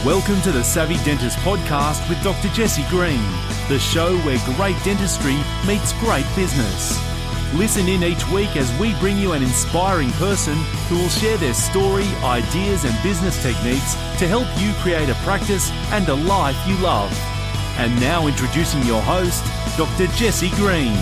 Welcome to the Savvy Dentist podcast with Dr. Jesse Green, the show where great dentistry meets great business. Listen in each week as we bring you an inspiring person who will share their story, ideas and business techniques to help you create a practice and a life you love. And now introducing your host, Dr. Jesse Green.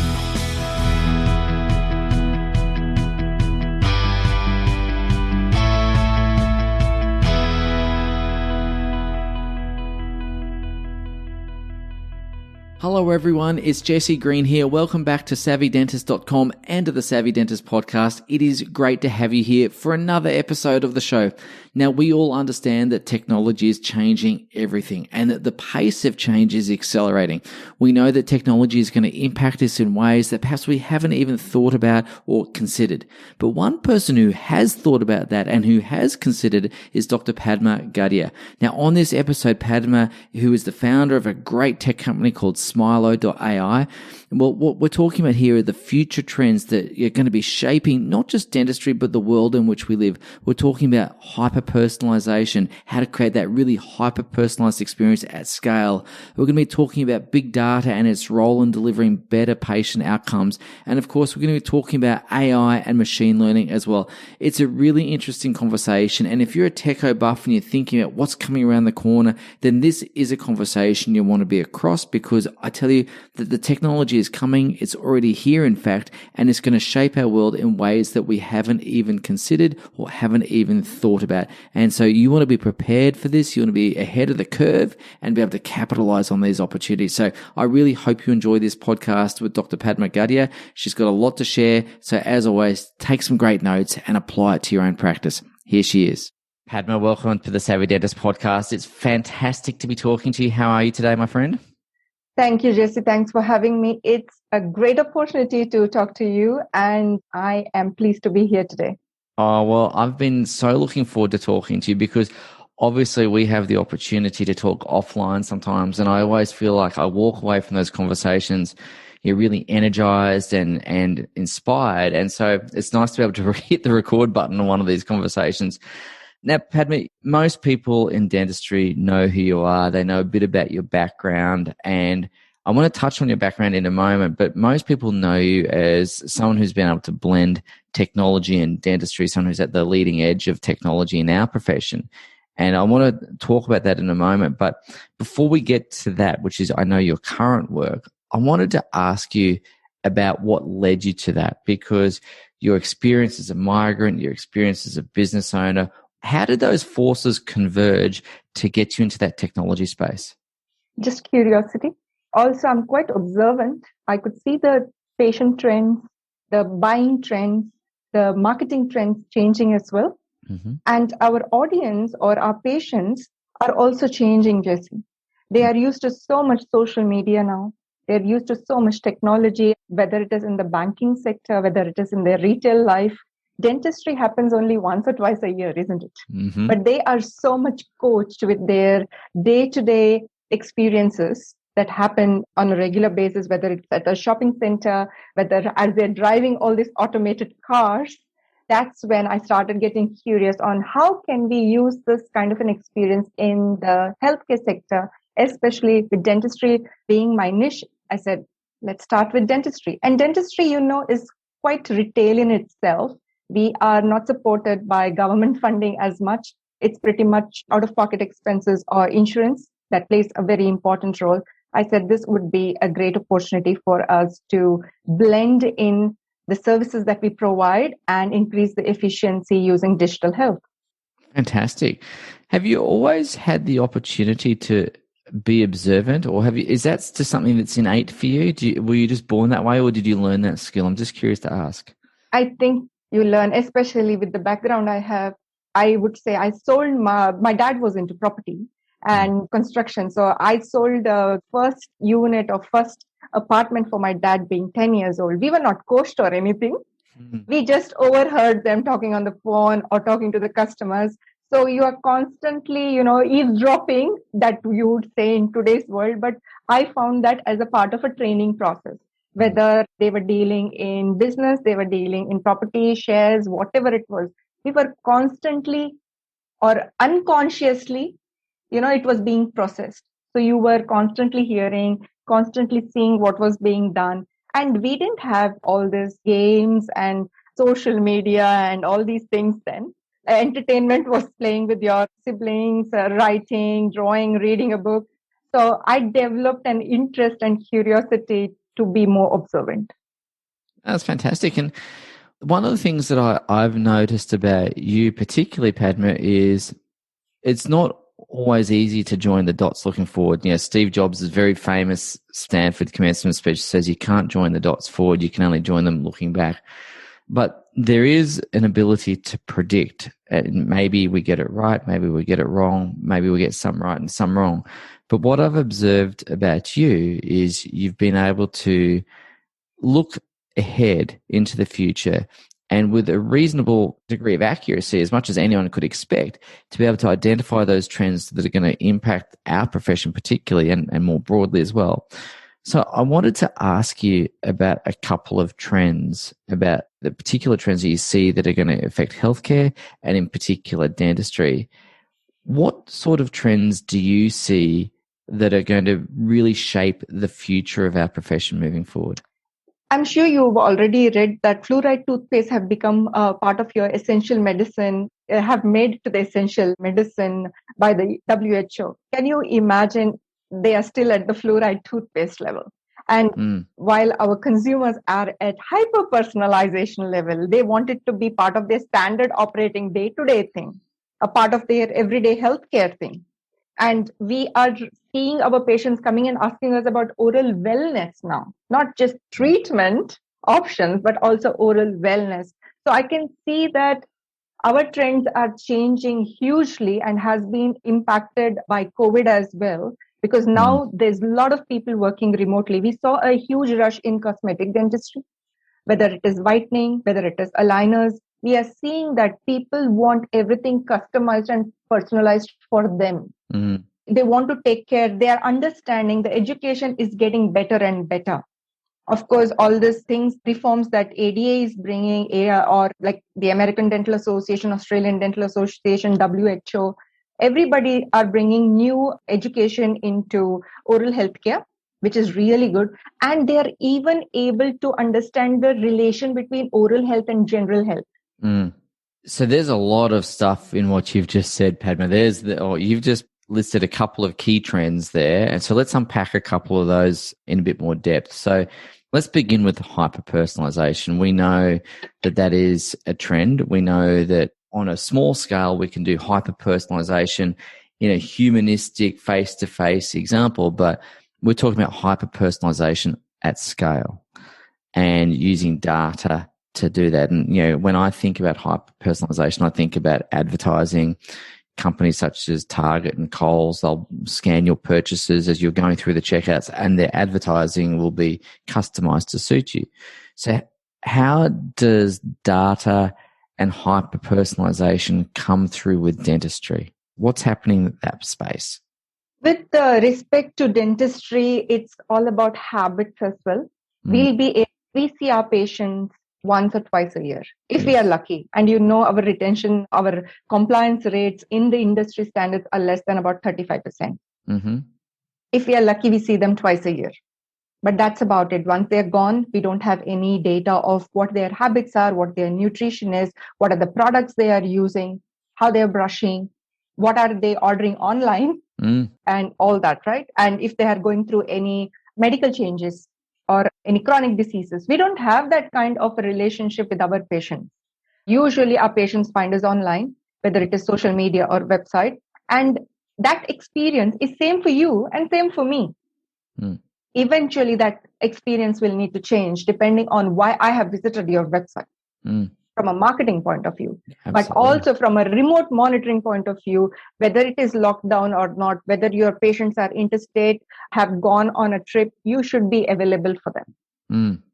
Hello everyone, it's Jesse Green here. Welcome back to SavvyDentist.com and to the Savvy Dentist podcast. It is great to have you here for another episode of the show. Now, we all understand that technology is changing everything and that the pace of change is accelerating. We know that technology is going to impact us in ways that perhaps we haven't even thought about or considered. But one person who has thought about that and who has considered is Dr. Padma Gadiyar. Now, on this episode, Padma, who is the founder of a great tech company called Smilo.ai, well, what we're talking about here are the future trends that are going to be shaping not just dentistry, but the world in which we live. We're talking about hyper-personalization, how to create that really hyper-personalized experience at scale. We're going to be talking about big data and its role in delivering better patient outcomes. And of course, we're going to be talking about AI and machine learning as well. It's a really interesting conversation. And if you're a techo buff and you're thinking about what's coming around the corner, then this is a conversation you want to be across, because I tell you that the technology is coming. It's already here, in fact, and it's going to shape our world in ways that we haven't even considered or haven't even thought about. And so you want to be prepared for this. You want to be ahead of the curve and be able to capitalize on these opportunities. So I really hope you enjoy this podcast with Dr. Padma Gadiyar. She's got a lot to share. So as always, take some great notes and apply it to your own practice. Here she is. Padma, welcome to the Savvy Dentist podcast. It's fantastic to be talking to you. How are you today, my friend? Thank you, Jesse. Thanks for having me. It's a great opportunity to talk to you, and I am pleased to be here today. Oh, well, I've been so looking forward to talking to you because obviously we have the opportunity to talk offline sometimes, and I always feel like I walk away from those conversations, you're really energized and inspired. And so it's nice to be able to hit the record button on one of these conversations. Now, Padma, most people in dentistry know who you are. They know a bit about your background, and I want to touch on your background in a moment, but most people know you as someone who's been able to blend technology and dentistry, someone who's at the leading edge of technology in our profession. And I want to talk about that in a moment. But before we get to that, which is, I know, your current work, I wanted to ask you about what led you to that, because your experience as a migrant, your experience as a business owner, how did those forces converge to get you into that technology space? Just curiosity. Also, I'm quite observant. I could see the patient trends, the buying trends, the marketing trends changing as well. Mm-hmm. And our audience or our patients are also changing, Jesse. They are used to so much social media now. They're used to so much technology, whether it is in the banking sector, whether it is in their retail life. Dentistry happens only once or twice a year, isn't it? Mm-hmm. But they are so much coached with their day-to-day experiences that happen on a regular basis, whether it's at a shopping center, whether as they're driving all these automated cars. That's when I started getting curious on how can we use this kind of an experience in the healthcare sector, especially with dentistry being my niche. I said, let's start with dentistry. And dentistry, is quite retail in itself. We are not supported by government funding as much. It's pretty much out-of-pocket expenses or insurance that plays a very important role. I said this would be a great opportunity for us to blend in the services that we provide and increase the efficiency using digital health. Fantastic. Have you always had the opportunity to be observant, or is that just something that's innate for you? Were you just born that way, or did you learn that skill? I'm just curious to ask. I think you learn, especially with the background I have. I would say I sold my dad was into property and construction. So I sold the first unit or first apartment for my dad being 10 years old. We were not coached or anything. Mm-hmm. We just overheard them talking on the phone or talking to the customers. So you are constantly, eavesdropping, that you would say in today's world. But I found that as a part of a training process. Whether they were dealing in business, they were dealing in property, shares, whatever it was. We were constantly or unconsciously it was being processed. So you were constantly hearing, constantly seeing what was being done. And we didn't have all these games and social media and all these things then. Entertainment was playing with your siblings, writing, drawing, reading a book. So I developed an interest and curiosity to be more observant. That's fantastic. And one of the things that I've noticed about you, particularly, Padma, is it's not always easy to join the dots looking forward. Steve Jobs' very famous Stanford commencement speech says you can't join the dots forward, you can only join them looking back. But there is an ability to predict, and maybe we get it right, maybe we get it wrong, maybe we get some right and some wrong. But what I've observed about you is you've been able to look ahead into the future and with a reasonable degree of accuracy, as much as anyone could expect, to be able to identify those trends that are going to impact our profession particularly and more broadly as well. So I wanted to ask you about a couple of trends, about the particular trends that you see that are going to affect healthcare and in particular dentistry. What sort of trends do you see that are going to really shape the future of our profession moving forward? I'm sure you've already read that fluoride toothpaste have become a part of your essential medicine, have made it to the essential medicine by the WHO. Can you imagine they are still at the fluoride toothpaste level? And while our consumers are at hyper-personalization level, they want it to be part of their standard operating day-to-day thing, a part of their everyday healthcare thing. And we are seeing our patients coming and asking us about oral wellness now, not just treatment options, but also oral wellness. So I can see that our trends are changing hugely and has been impacted by COVID as well, because now there's a lot of people working remotely. We saw a huge rush in cosmetic dentistry, whether it is whitening, whether it is aligners. We are seeing that people want everything customized and personalized for them. They want to take care. They are understanding the education is getting better and better. Of course, all these things, reforms that ADA is bringing, or like the American Dental Association, Australian Dental Association, WHO, everybody are bringing new education into oral healthcare, which is really good. And they are even able to understand the relation between oral health and general health. So there's a lot of stuff in what you've just said, Padma. You've just listed a couple of key trends there. And so let's unpack a couple of those in a bit more depth. So let's begin with hyper-personalization. We know that is a trend. We know that on a small scale, we can do hyper-personalization in a humanistic, face-to-face example, but we're talking about hyper-personalization at scale and using data to do that. And, when I think about hyper-personalization, I think about advertising. Companies such as Target and Kohl's, they'll scan your purchases as you're going through the checkouts and their advertising will be customized to suit you. So how does data and hyper-personalization come through with dentistry? What's happening in that space? With respect to dentistry, it's all about habits as well. We see our patients once or twice a year, if we are lucky. And our retention, our compliance rates in the industry standards are less than about 35%. If we are lucky, we see them twice a year. But that's about it. Once they're gone, we don't have any data of what their habits are, what their nutrition is, what are the products they are using, how they're brushing, what are they ordering online, and all that, right? And if they are going through any medical changes or any chronic diseases, we don't have that kind of a relationship with our patients. Usually our patients find us online, whether it is social media or website, and that experience is same for you and same for me. Eventually that experience will need to change depending on why I have visited your website from a marketing point of view, but also from a remote monitoring point of view, whether it is locked down or not, whether your patients are interstate, have gone on a trip, you should be available for them.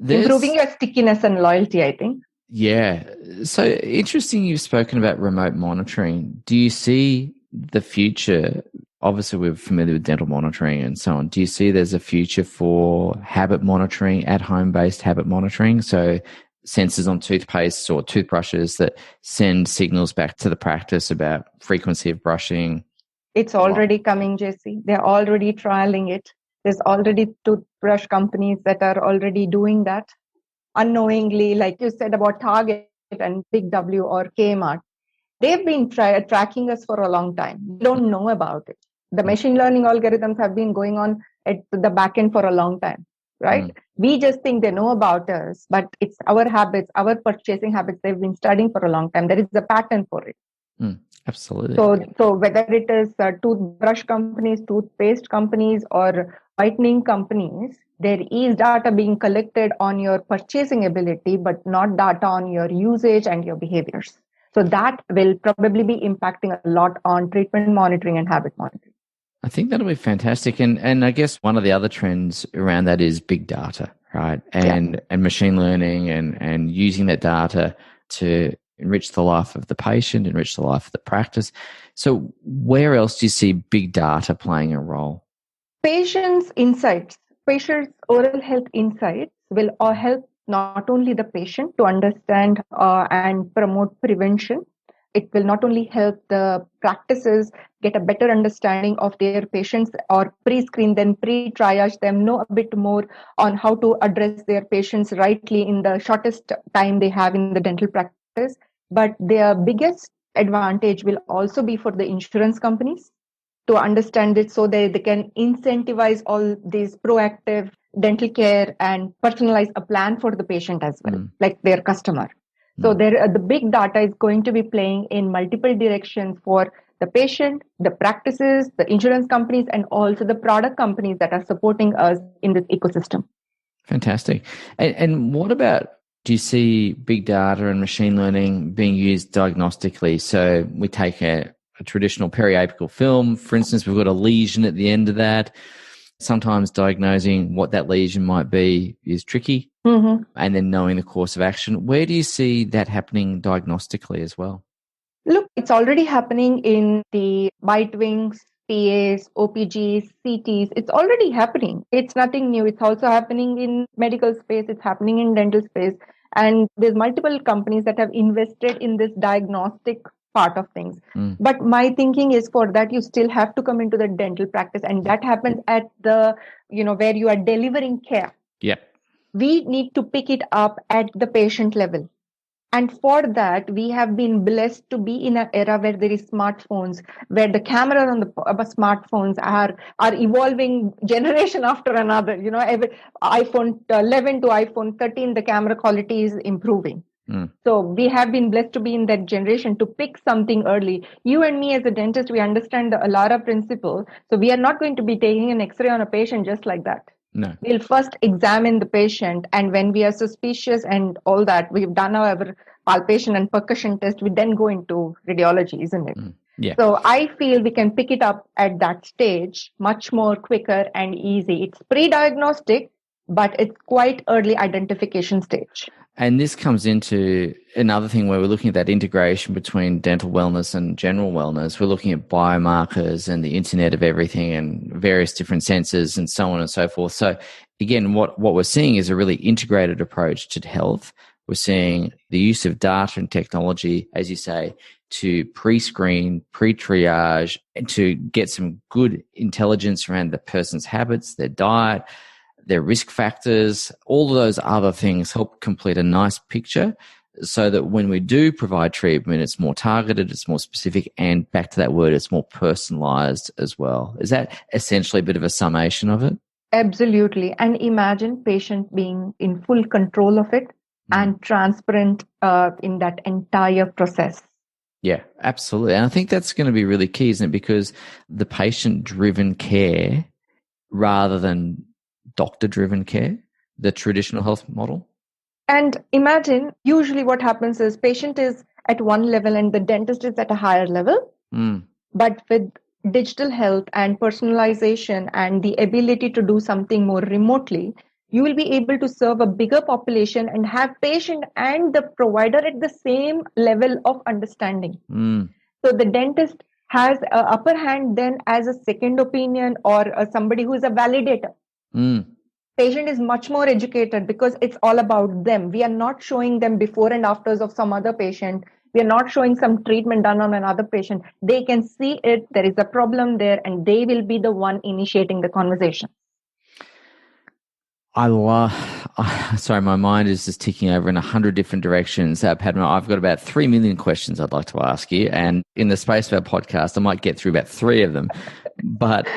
Improving your stickiness and loyalty, I think. Yeah. So interesting you've spoken about remote monitoring. Do you see the future? Obviously, we're familiar with dental monitoring and so on. Do you see there's a future for habit monitoring, at-home-based habit monitoring? So sensors on toothpaste or toothbrushes that send signals back to the practice about frequency of brushing. It's already coming, Jesse. They're already trialing it. There's already toothbrush companies that are already doing that unknowingly, like you said about Target and Big W or Kmart. They've been tracking us for a long time. We don't know about it. The machine learning algorithms have been going on at the back end for a long time, right? We just think they know about us, but it's our habits, our purchasing habits they've been studying for a long time. There is a pattern for it. Absolutely. So whether it is toothbrush companies, toothpaste companies, or whitening companies, there is data being collected on your purchasing ability, but not data on your usage and your behaviors. So that will probably be impacting a lot on treatment monitoring and habit monitoring. I think that'll be fantastic. And I guess one of the other trends around that is big data, right? And machine learning and using that data to enrich the life of the patient, enrich the life of the practice. So where else do you see big data playing a role? Patients' insights, patients' oral health insights will help not only the patient to understand and promote prevention. It will not only help the practices get a better understanding of their patients or pre-screen them, pre-triage them, know a bit more on how to address their patients rightly in the shortest time they have in the dental practice. But their biggest advantage will also be for the insurance companies to understand it so that they can incentivize all these proactive dental care and personalize a plan for the patient as well, like their customer. So the big data is going to be playing in multiple directions for the patient, the practices, the insurance companies, and also the product companies that are supporting us in this ecosystem. Fantastic. And what about, do you see big data and machine learning being used diagnostically? So we take a traditional periapical film, for instance, we've got a lesion at the end of that. Sometimes diagnosing what that lesion might be is tricky, and then knowing the course of action. Where do you see that happening diagnostically as well? Look, it's already happening in the bite wings, PAs, OPGs, CTs. It's already happening. It's nothing new. It's also happening in medical space. It's happening in dental space. And there's multiple companies that have invested in this diagnostic part of things. But my thinking is for that, you still have to come into the dental practice. And that happens at the, where you are delivering care. Yeah. We need to pick it up at the patient level. And for that, we have been blessed to be in an era where there is smartphones, where the cameras on the smartphones are evolving generation after another. Every iPhone 11 to iPhone 13, the camera quality is improving. So we have been blessed to be in that generation to pick something early. You and me as a dentist, we understand the ALARA principle. So we are not going to be taking an X-ray on a patient just like that. No. We'll first examine the patient, and when we are suspicious and all that, we've done our palpation and percussion test, we then go into radiology, isn't it? Yeah. So I feel we can pick it up at that stage much more quicker and easy. It's pre-diagnostic, but it's quite early identification stage. And this comes into another thing where we're looking at that integration between dental wellness and general wellness. We're looking at biomarkers and the Internet of Everything and various different sensors and so on and so forth. So again, what we're seeing is a really integrated approach to health. We're seeing the use of data and technology, as you say, to pre-screen, pre-triage, and to get some good intelligence around the person's habits, their diet, their risk factors, all of those other things help complete a nice picture so that when we do provide treatment, it's more targeted, it's more specific, and back to that word, it's more personalized as well. Is that essentially a bit of a summation of it? Absolutely. And imagine patient being in full control of it and transparent in that entire process. Yeah, absolutely. And I think that's going to be really key, isn't it? Because the patient-driven care rather than doctor-driven care, the traditional health model. And imagine, usually what happens is patient is at one level and the dentist is at a higher level. But with digital health and personalization and the ability to do something more remotely, you will be able to serve a bigger population and have patient and the provider at the same level of understanding. So the dentist has an upper hand then as a second opinion or somebody who is a validator. Patient is much more educated because it's all about them. We are not showing them before and afters of some other patient. We are not showing some treatment done on another patient. They can see it, there is a problem there, and they will be the one initiating the conversation. Sorry, my mind is just ticking over in 100 different directions. Padma, I've got about 3 million questions I'd like to ask you. And in the space of our podcast, I might get through about 3 of them. But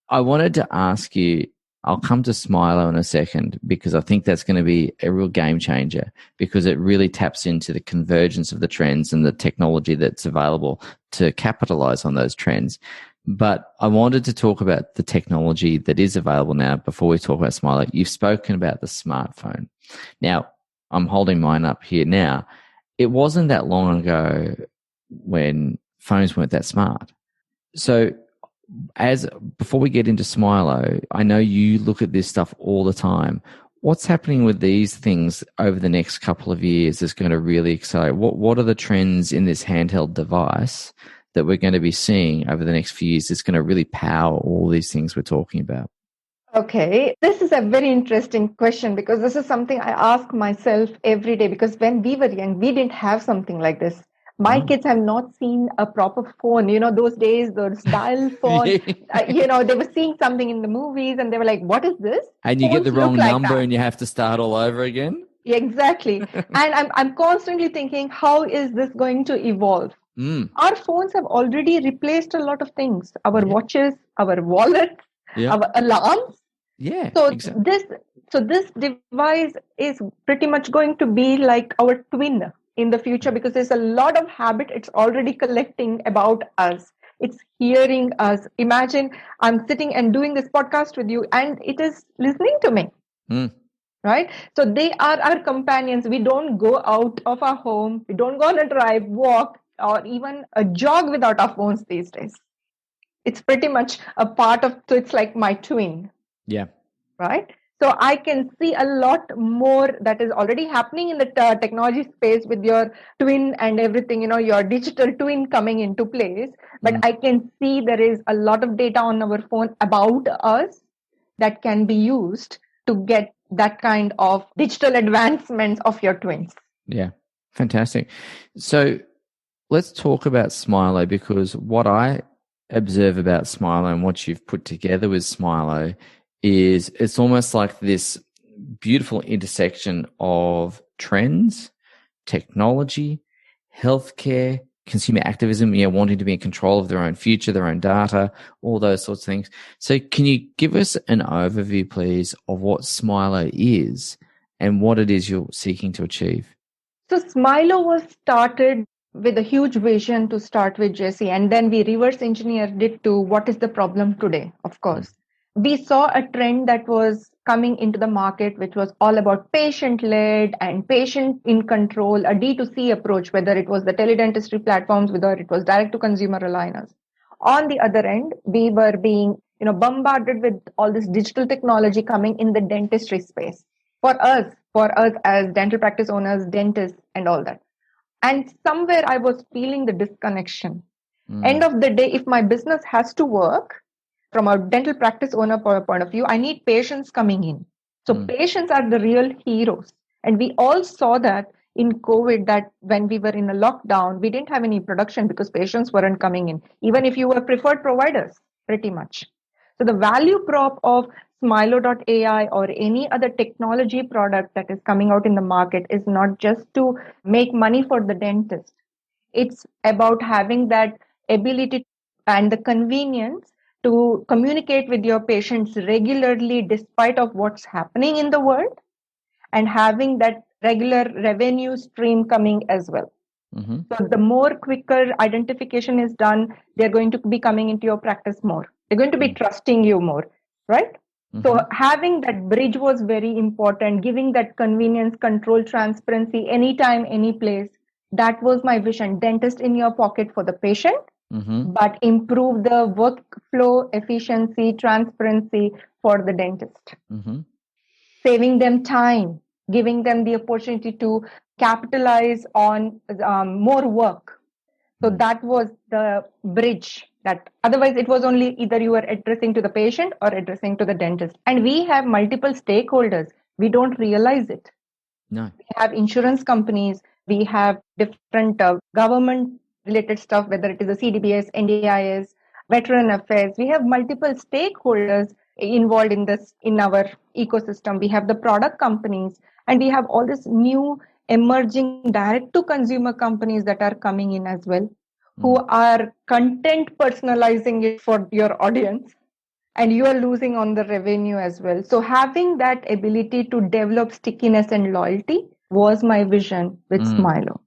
I wanted to ask you, I'll come to Smilo in a second, because I think that's going to be a real game changer, because it really taps into the convergence of the trends and the technology that's available to capitalize on those trends. But I wanted to talk about the technology that is available now before we talk about Smilo. You've spoken about the smartphone. Now, I'm holding mine up here now. It wasn't that long ago when phones weren't that smart. So before we get into Smilo, I know you look at this stuff all the time. What's happening with these things over the next couple of years is going to really accelerate? What are the trends in this handheld device that we're going to be seeing over the next few years that's going to really power all these things we're talking about? Okay, this is a very interesting question, because this is something I ask myself every day, because when we were young, we didn't have something like this. My kids have not seen a proper phone. Those days, those dial phone, they were seeing something in the movies and they were like, what is this? And you get the wrong number and you have to start all over again. Yeah, exactly. And I'm constantly thinking, how is this going to evolve? Our phones have already replaced a lot of things. Our watches, our wallets, our alarms. Yeah. So exactly. this device is pretty much going to be like our twin in the future, because there's a lot of habit it's already collecting about us. It's hearing us. Imagine I'm sitting and doing this podcast with you and it is listening to me. Right? So they are our companions. We don't go out of our home. We don't go on a drive, walk, or even a jog without our phones these days. It's pretty much a part of, so it's like my twin. Yeah. Right? So I can see a lot more that is already happening in the technology space with your twin and everything, your digital twin coming into place. But I can see there is a lot of data on our phone about us that can be used to get that kind of digital advancements of your twins. Yeah. Fantastic. So let's talk about Smilo, because what I observe about Smilo and what you've put together with Smilo is it's almost like this beautiful intersection of trends, technology, healthcare, consumer activism, wanting to be in control of their own future, their own data, all those sorts of things. So can you give us an overview, please, of what Smilo is and what it is you're seeking to achieve? So Smilo was started with a huge vision to start with, Jesse, and then we reverse engineered it to what is the problem today, of course. We saw a trend that was coming into the market, which was all about patient-led and patient in control, a D2C approach, whether it was the teledentistry platforms, whether it was direct-to-consumer aligners. On the other end, we were being bombarded with all this digital technology coming in the dentistry space. For us as dental practice owners, dentists, and all that. And somewhere I was feeling the disconnection. End of the day, if my business has to work, from a dental practice owner point of view, I need patients coming in. So patients are the real heroes. And we all saw that in COVID, that when we were in a lockdown, we didn't have any production because patients weren't coming in, even if you were preferred providers, pretty much. So the value prop of Smilo.ai or any other technology product that is coming out in the market is not just to make money for the dentist. It's about having that ability and the convenience to communicate with your patients regularly despite of what's happening in the world, and having that regular revenue stream coming as well. So the more quicker identification is done, they're going to be coming into your practice more. They're going to be trusting you more, right? So having that bridge was very important, giving that convenience, control, transparency, anytime, any place. That was my vision. Dentist in your pocket for the patient, but improve the workflow, efficiency, transparency for the dentist. Saving them time, giving them the opportunity to capitalize on more work. So that was the bridge, that otherwise it was only either you were addressing to the patient or addressing to the dentist. And we have multiple stakeholders. We don't realize it. No. We have insurance companies. We have different government related stuff, whether it is the CDBS, NDIS, Veteran Affairs. We have multiple stakeholders involved in this, in our ecosystem. We have the product companies, and we have all this new emerging direct to consumer companies that are coming in as well, who are content personalizing it for your audience, and you are losing on the revenue as well. So having that ability to develop stickiness and loyalty was my vision with Smilo.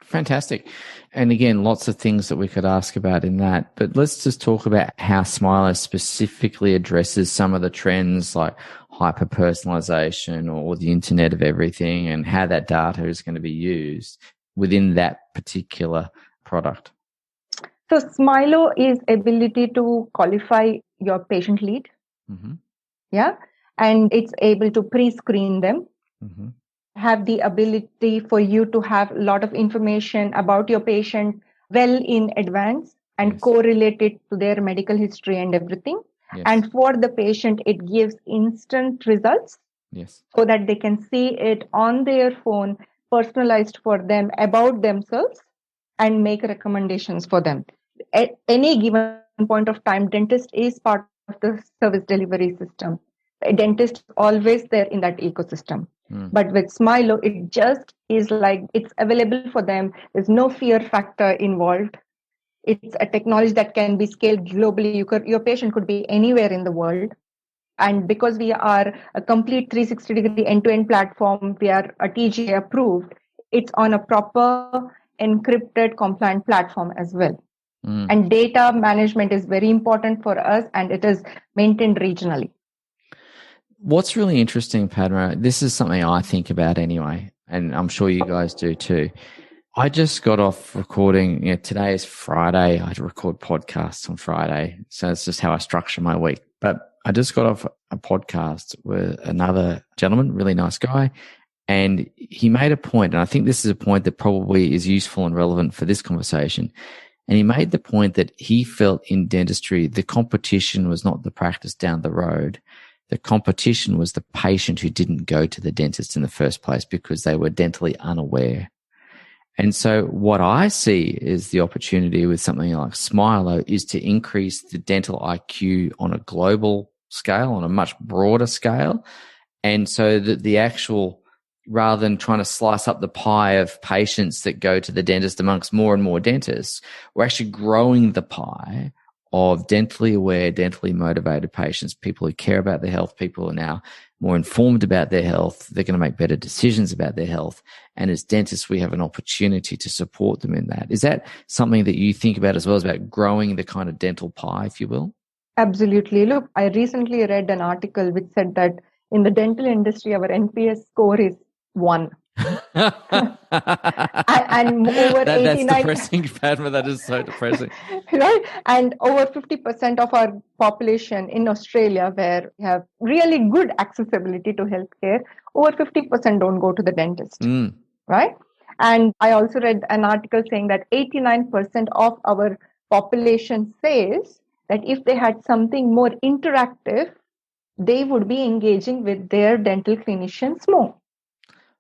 Fantastic. And again, lots of things that we could ask about in that, but let's just talk about how Smilo specifically addresses some of the trends like hyper-personalization or the Internet of Everything, and how that data is going to be used within that particular product. So Smilo is ability to qualify your patient lead. Yeah. And it's able to pre-screen them. Have the ability for you to have a lot of information about your patient well in advance and correlate it to their medical history and everything. And for the patient, it gives instant results so that they can see it on their phone, personalized for them about themselves, and make recommendations for them. At any given point of time, dentist is part of the service delivery system. A dentist is always there in that ecosystem. But with Smilo, it just is like it's available for them. There's no fear factor involved. It's a technology that can be scaled globally. Your patient could be anywhere in the world. And because we are a complete 360-degree end-to-end platform, we are a TGA approved, it's on a proper encrypted compliant platform as well. And data management is very important for us, and it is maintained regionally. What's really interesting, Padma, this is something I think about anyway, and I'm sure you guys do too. I just got off recording, today is Friday. I record podcasts on Friday. So it's just how I structure my week. But I just got off a podcast with another gentleman, really nice guy. And he made a point, and I think this is a point that probably is useful and relevant for this conversation. And he made the point that he felt in dentistry, the competition was not the practice down the road. The competition was the patient who didn't go to the dentist in the first place because they were dentally unaware. And so what I see is the opportunity with something like Smilo is to increase the dental IQ on a global scale, on a much broader scale. And so that the actual, rather than trying to slice up the pie of patients that go to the dentist amongst more and more dentists, we're actually growing the pie of dentally aware, dentally motivated patients, people who care about their health, people who are now more informed about their health. They're going to make better decisions about their health. And as dentists, we have an opportunity to support them in that. Is that something that you think about as well, as about growing the kind of dental pie, if you will? Absolutely. Look, I recently read an article which said that in the dental industry, our NPS score is 1. and over that's 89 depressing, Padma. That is so depressing. Right? And over 50% of our population in Australia, where we have really good accessibility to healthcare, over 50% don't go to the dentist. Right? And I also read an article saying that 89% of our population says that if they had something more interactive, they would be engaging with their dental clinicians more.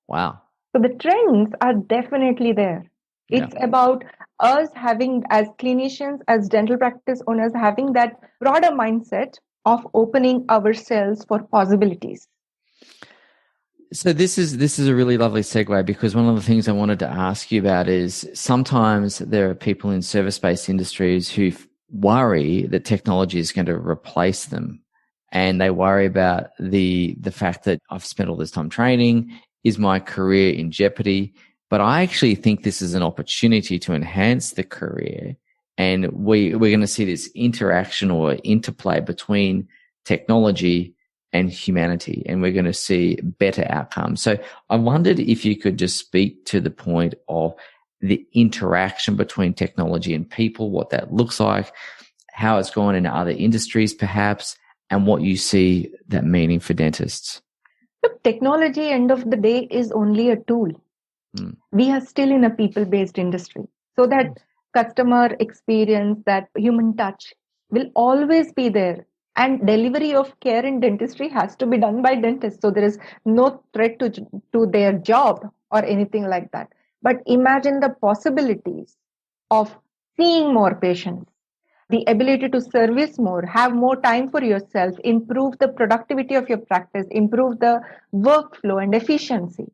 Wow. So the trends are definitely there. It's about us having, as clinicians, as dental practice owners, having that broader mindset of opening ourselves for possibilities. So this is a really lovely segue, because one of the things I wanted to ask you about is sometimes there are people in service-based industries who worry that technology is going to replace them. And they worry about the fact that I've spent all this time training. Is my career in jeopardy? But I actually think this is an opportunity to enhance the career. And we're going to see this interaction or interplay between technology and humanity, and we're going to see better outcomes. So I wondered if you could just speak to the point of the interaction between technology and people, what that looks like, how it's gone in other industries perhaps, and what you see that meaning for dentists. Look, technology, end of the day, is only a tool. We are still in a people-based industry. So that customer experience, that human touch will always be there. And delivery of care in dentistry has to be done by dentists. So there is no threat to their job or anything like that. But imagine the possibilities of seeing more patients, the ability to service more, have more time for yourself, improve the productivity of your practice, improve the workflow and efficiency.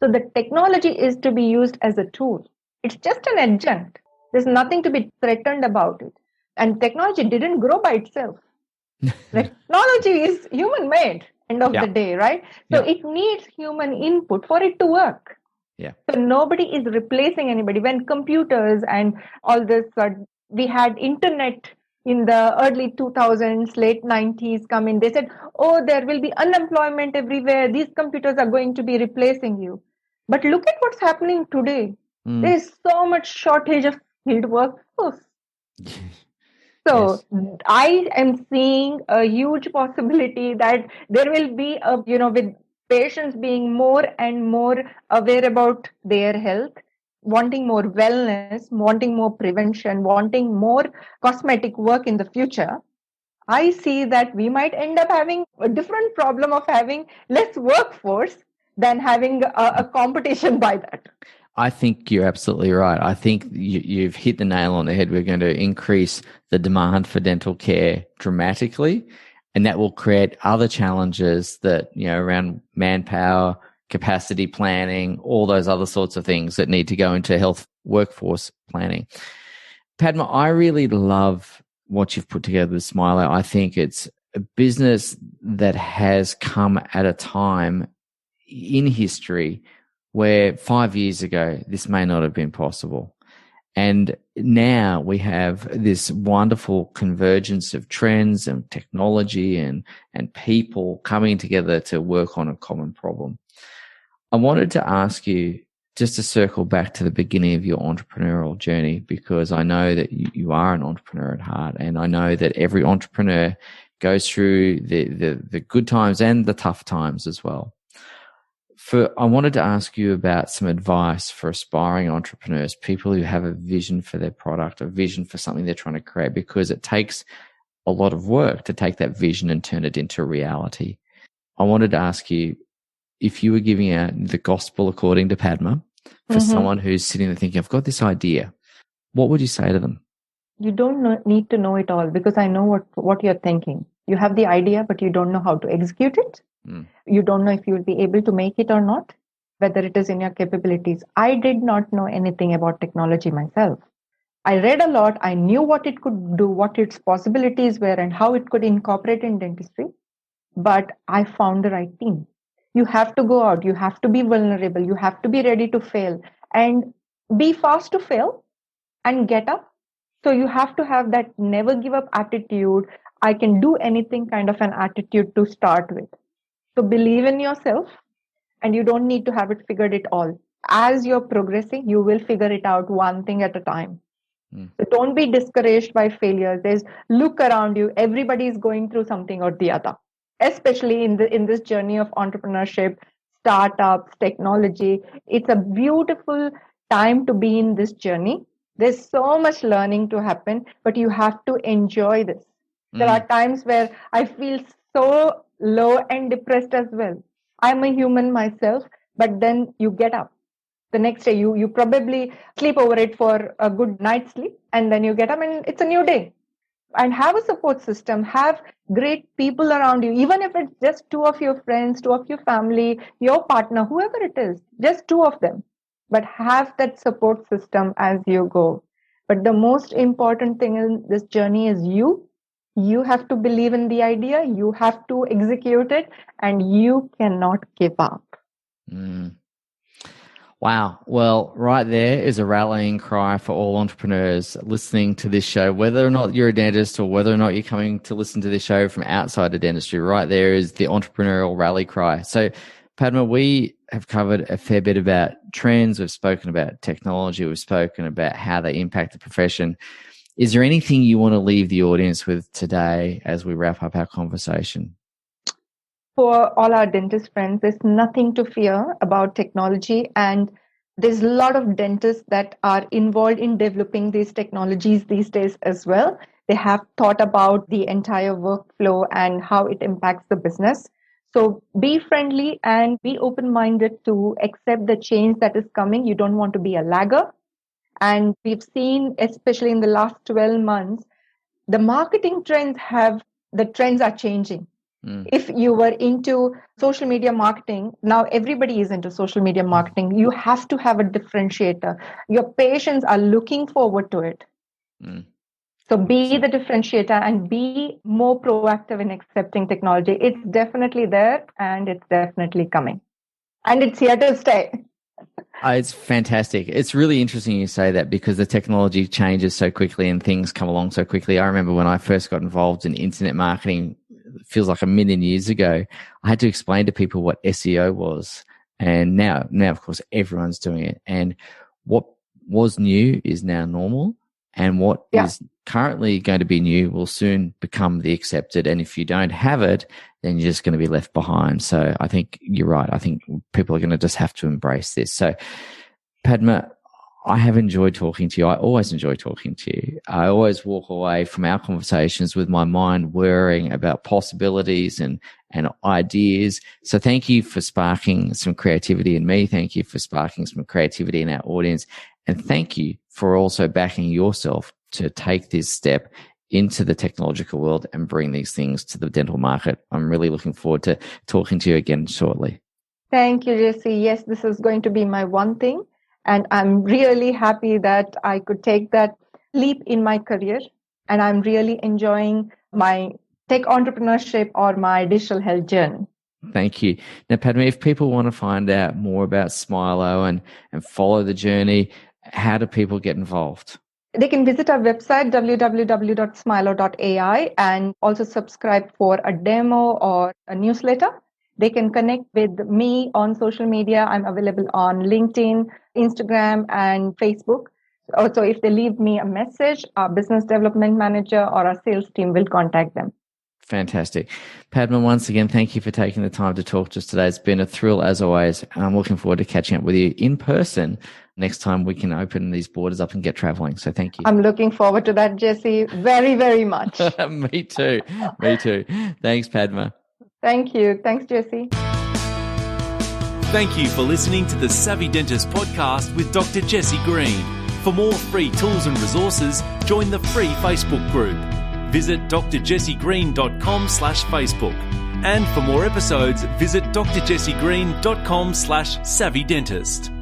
So the technology is to be used as a tool. It's just an adjunct. There's nothing to be threatened about it. And technology didn't grow by itself. Technology is human made, end of the day, right? So it needs human input for it to work. Yeah. So nobody is replacing anybody. When computers and all this, we had internet in the early 2000s, late 90s come in. They said, oh, there will be unemployment everywhere. These computers are going to be replacing you. But look at what's happening today. There is so much shortage of skilled workforce. So I am seeing a huge possibility that there will be with patients being more and more aware about their health, wanting more wellness, wanting more prevention, wanting more cosmetic work in the future. I see that we might end up having a different problem of having less workforce than having a competition by that. I think you're absolutely right. I think you've hit the nail on the head. We're going to increase the demand for dental care dramatically, and that will create other challenges that, around manpower, capacity planning, all those other sorts of things that need to go into health workforce planning. Padma, I really love what you've put together with Smilo. I think it's a business that has come at a time in history where 5 years ago, this may not have been possible. And now we have this wonderful convergence of trends and technology and people coming together to work on a common problem. I wanted to ask you just to circle back to the beginning of your entrepreneurial journey, because I know that you are an entrepreneur at heart, and I know that every entrepreneur goes through the good times and the tough times as well. I wanted to ask you about some advice for aspiring entrepreneurs, people who have a vision for their product, a vision for something they're trying to create, because it takes a lot of work to take that vision and turn it into reality. I wanted to ask you, if you were giving out the gospel according to Padma for someone who's sitting there thinking, I've got this idea, what would you say to them? You don't need to know it all, because I know what you're thinking. You have the idea, but you don't know how to execute it. You don't know if you will be able to make it or not, whether it is in your capabilities. I did not know anything about technology myself. I read a lot. I knew what it could do, what its possibilities were, and how it could incorporate in dentistry. But I found the right team. You have to go out. You have to be vulnerable. You have to be ready to fail and be fast to fail and get up. So you have to have that never give up attitude. I can do anything kind of an attitude to start with. So believe in yourself, and you don't need to have it figured it all. As you're progressing, you will figure it out one thing at a time. So don't be discouraged by failures. Look around you. Everybody is going through something or the other, especially in this journey of entrepreneurship, startups, technology. It's a beautiful time to be in this journey. There's so much learning to happen, but you have to enjoy this. There are times where I feel so low and depressed as well. I'm a human myself, but then you get up. The next day, you probably sleep over it for a good night's sleep, and then you get up and it's a new day. And have a support system, have great people around you, even if it's just two of your friends, two of your family, your partner, whoever it is, just two of them. But have that support system as you go. But the most important thing in this journey is you. You have to believe in the idea, you have to execute it, and you cannot give up. Wow. Well, right there is a rallying cry for all entrepreneurs listening to this show, whether or not you're a dentist or whether or not you're coming to listen to this show from outside of dentistry. Right there is the entrepreneurial rally cry. So, Padma, we have covered a fair bit about trends. We've spoken about technology. We've spoken about how they impact the profession. Is there anything you want to leave the audience with today as we wrap up our conversation? For all our dentist friends, there's nothing to fear about technology, and There's a lot of dentists that are involved in developing these technologies these days as well. They have thought about the entire workflow and how it impacts the business. So be friendly and be open-minded to accept the change that is coming. You don't want to be a lagger. And we've seen, especially in the last 12 months, the marketing the trends are changing. If you were into social media marketing, now everybody is into social media marketing. You have to have a differentiator. Your patients are looking forward to it. So be the differentiator and be more proactive in accepting technology. It's definitely there and it's definitely coming. And it's here to stay. It's fantastic. It's really interesting you say that because the technology changes so quickly and things come along so quickly. I remember when I first got involved in internet marketing, it feels like a million years ago, I had to explain to people what SEO was. And now of course, everyone's doing it. And what was new is now normal. And what is currently going to be new will soon become the accepted. And if you don't have it, then you're just going to be left behind. So I think you're right. I think people are going to just have to embrace this. So Padma, I have enjoyed talking to you. I always enjoy talking to you. I always walk away from our conversations with my mind whirring about possibilities and ideas. So thank you for sparking some creativity in me. Thank you for sparking some creativity in our audience. And thank you for also backing yourself to take this step into the technological world and bring these things to the dental market. I'm really looking forward to talking to you again shortly. Thank you, Jesse. Yes, this is going to be my one thing. And I'm really happy that I could take that leap in my career. And I'm really enjoying my tech entrepreneurship or my digital health journey. Thank you. Now, Padma, if people want to find out more about Smilo and follow the journey, how do people get involved? They can visit our website, www.smilo.ai, and also subscribe for a demo or a newsletter. They can connect with me on social media. I'm available on LinkedIn, Instagram, and Facebook. Also, if they leave me a message, our business development manager or our sales team will contact them. Fantastic. Padma, once again, thank you for taking the time to talk to us today. It's been a thrill as always. And I'm looking forward to catching up with you in person next time we can open these borders up and get traveling. So thank you. I'm looking forward to that, Jesse, very, very much. Me too. Me too. Thanks, Padma. Thank you. Thanks, Jesse. Thank you for listening to the Savvy Dentist podcast with Dr. Jesse Green. For more free tools and resources, join the free Facebook group. Visit drjessegreen.com/Facebook. And for more episodes, visit drjessegreen.com/savvydentist.